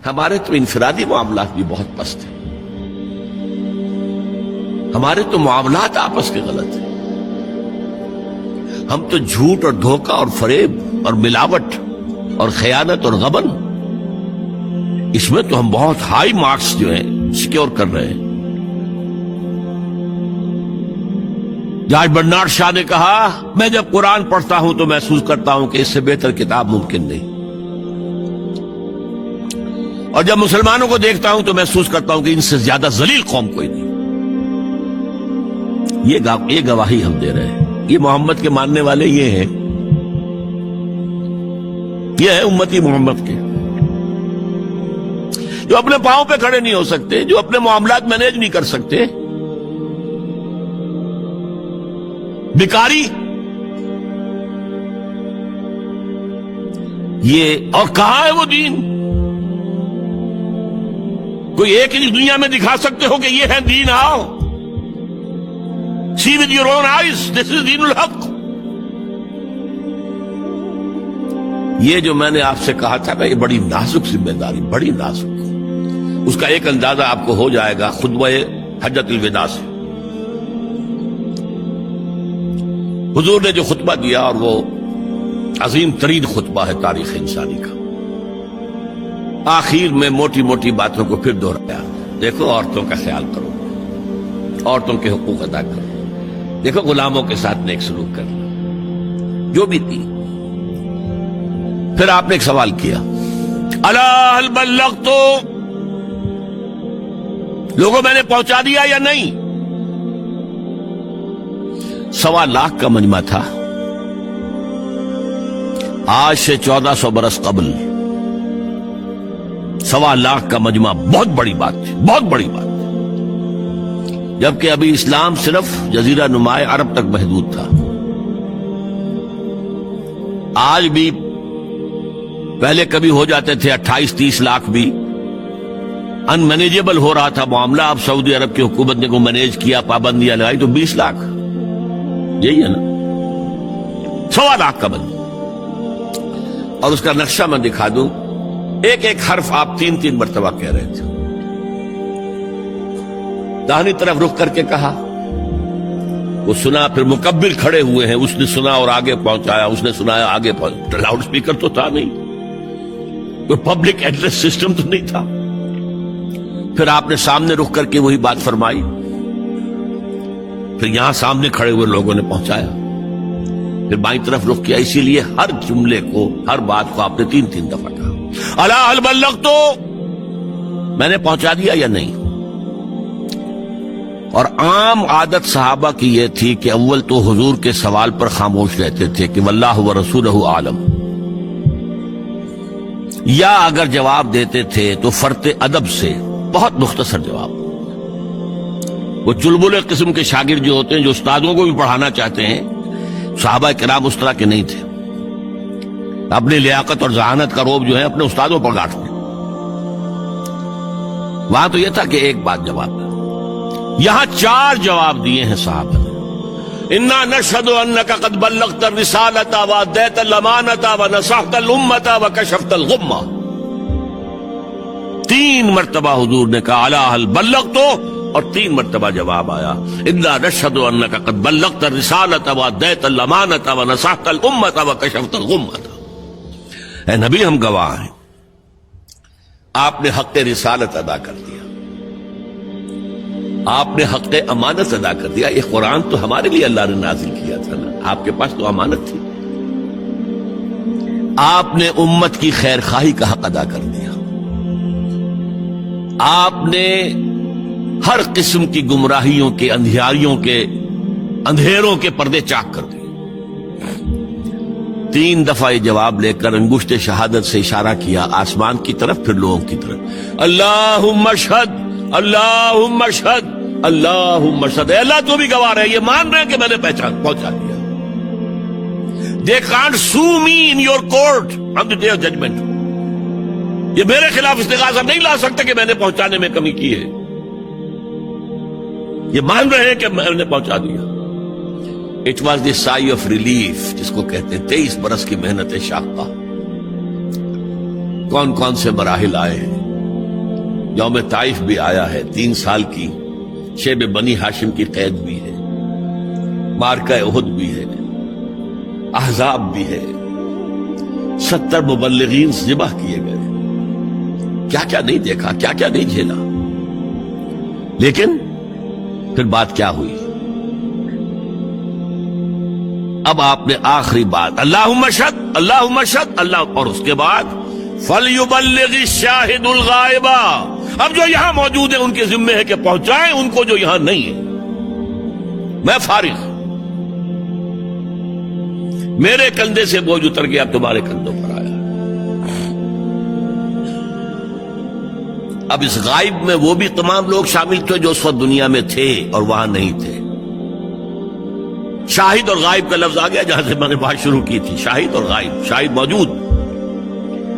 ہمارے تو انفرادی معاملات بھی بہت پست ہیں، ہمارے تو معاملات آپس کے غلط ہیں، ہم تو جھوٹ اور دھوکہ اور فریب اور ملاوٹ اور خیانت اور غبن، اس میں تو ہم بہت ہائی مارکس جو ہیں سیکیور کر رہے ہیں۔ جاج برنارڈ شاہ نے کہا، میں جب قرآن پڑھتا ہوں تو محسوس کرتا ہوں کہ اس سے بہتر کتاب ممکن نہیں، اور جب مسلمانوں کو دیکھتا ہوں تو محسوس کرتا ہوں کہ ان سے زیادہ ذلیل قوم کوئی نہیں۔ یہ گواہی ہم دے رہے ہیں، یہ محمد کے ماننے والے یہ ہیں، یہ ہے امتی محمد کے، جو اپنے پاؤں پہ کھڑے نہیں ہو سکتے، جو اپنے معاملات مینیج نہیں کر سکتے، بیکاری، یہ اور کہاں ہے وہ دین؟ کوئی ایک ہی دنیا میں دکھا سکتے ہو کہ یہ ہے دین؟ آؤ see with your own eyes, this is دین الحق۔ یہ جو میں نے آپ سے کہا تھا نا، یہ بڑی نازک ذمہ داری، بڑی نازک، اس کا ایک اندازہ آپ کو ہو جائے گا خطبہ حجۃ الوداع سے۔ حضور نے جو خطبہ دیا، اور وہ عظیم ترین خطبہ ہے تاریخ انسانی کا، آخر میں موٹی موٹی باتوں کو پھر دہرایا۔ دیکھو، عورتوں کا خیال کرو، عورتوں کے حقوق ادا کرو، دیکھو غلاموں کے ساتھ نیک سلوک کرنا، جو بھی تھی۔ پھر آپ نے ایک سوال کیا، الا هل بلغت، لوگوں میں نے پہنچا دیا یا نہیں؟ 1.25 لاکھ کا مجمع تھا، آج سے 1400 برس قبل 1.25 لاکھ کا مجمع بہت بڑی بات تھی، بہت بڑی بات، جبکہ ابھی اسلام صرف جزیرہ نما عرب تک محدود تھا۔ آج بھی پہلے کبھی ہو جاتے تھے 28-30 لاکھ بھی، ان مینیجیبل ہو رہا تھا معاملہ۔ اب سعودی عرب کی حکومت نے کو مینیج کیا، پابندیاں لگائی تو 20 لاکھ، یہی ہے نا، 1.25 لاکھ کا بن۔ اور اس کا نقشہ میں دکھا دوں، ایک ایک حرف آپ 3 مرتبہ کہہ رہے تھے۔ داہنی طرف رخ کر کے کہا، وہ سنا، پھر مکبر کھڑے ہوئے ہیں، اس نے سنا اور آگے پہنچایا، اس نے سنایا آگے پہنچایا۔ لاؤڈ سپیکر تو تھا نہیں، کوئی پبلک ایڈریس سسٹم تو نہیں تھا۔ پھر آپ نے سامنے رخ کر کے وہی بات فرمائی، پھر یہاں سامنے کھڑے ہوئے لوگوں نے پہنچایا، پھر بائیں طرف رخ کیا۔ اسی لیے ہر جملے کو، ہر بات کو آپ نے 3 دفعہ کہا، الا هل بلغت، میں نے پہنچا دیا یا نہیں؟ اور عام عادت صحابہ کی یہ تھی کہ اول تو حضور کے سوال پر خاموش رہتے تھے کہ واللہ ورسولہ عالم، یا اگر جواب دیتے تھے تو فرط ادب سے بہت مختصر جواب۔ وہ چلبلے قسم کے شاگرد جو ہوتے ہیں، جو استادوں کو بھی پڑھانا چاہتے ہیں، صحابہ کرام اس طرح کے نہیں تھے، اپنی لیاقت اور ذہانت کا روب جو ہے اپنے استادوں پر گاٹتے۔ وہاں تو یہ تھا کہ ایک بات جواب، یہاں 4 جواب دیے ہیں صحابہ نے۔ انا نشهد انك قد بلغت الرسالة واديت الامانة ونصحت الامة وكشفت الغمة۔ 3 مرتبہ حضور نے کہا الا هل بلغت، اور 3 مرتبہ جواب آیا انا نشهد انك قد بلغت الرسالة واديت الامانة ونصحت الامة وكشفت الغمة۔ اے نبی، ہم گواہ ہیں، آپ نے حق رسالت ادا کر دیا، آپ نے حق امانت ادا کر دیا۔ یہ قرآن تو ہمارے لیے اللہ نے نازل کیا تھا نا، آپ کے پاس تو امانت تھی۔ آپ نے امت کی خیر خواہی کا حق ادا کر دیا، آپ نے ہر قسم کی گمراہیوں کے، اندھیاریوں کے، اندھیروں کے پردے چاک کر دیے۔ 3 دفعہ یہ جواب لے کر انگشت شہادت سے اشارہ کیا آسمان کی طرف، پھر لوگوں کی طرف، اللہم اشہد، اللہم اشہد، اللہم اشہد۔ اے اللہ، تو بھی گواہ رہے، یہ مان رہے ہیں کہ میں نے پہنچا دیا۔ They can't sue me in your court on the day of judgment۔ یہ میرے خلاف استغاثہ نہیں لا سکتے کہ میں نے پہنچانے میں کمی کی ہے، یہ مان رہے ہیں کہ میں نے پہنچا دیا۔ It was the sigh of relief جس کو کہتے ہیں 23 برس کی محنت شاقہ۔ کون کون سے مراحل آئے ہیں، یوم طائف بھی آیا ہے، 3 سال کی شیب بنی ہاشم کی قید بھی ہے، مارکہ احد بھی ہے، احزاب بھی ہے، 70 مبلغین ذبح کیے گئے، کیا کیا نہیں دیکھا، کیا کیا نہیں جھیلا. لیکن پھر بات کیا ہوئی؟ اب آپ نے آخری بات اللہم اشہد اللہم اشہد اللہ، اور اس کے بعد فَلْيُبَلِّغِ الشَّاهِدُ الْغَائِبَ. اب جو یہاں موجود ہیں ان کے ذمے ہے کہ پہنچائیں ان کو جو یہاں نہیں ہے. میں فارغ، میرے کندھے سے بوجھ اتر گیا، اب تمہارے کندھوں پر آیا. اب اس غائب میں وہ بھی تمام لوگ شامل تھے جو اس وقت دنیا میں تھے اور وہاں نہیں تھے. شاہد اور غائب کا لفظ آ گیا جہاں سے میں نے بات شروع کی تھی، شاہد اور غائب. شاہد موجود،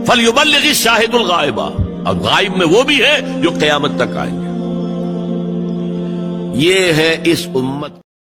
فَلْيُبَلِّغِ الشَّاهِدُ الْغَائِبَ، اور غائب میں وہ بھی ہے جو قیامت تک آئیں گے. یہ ہے اس امت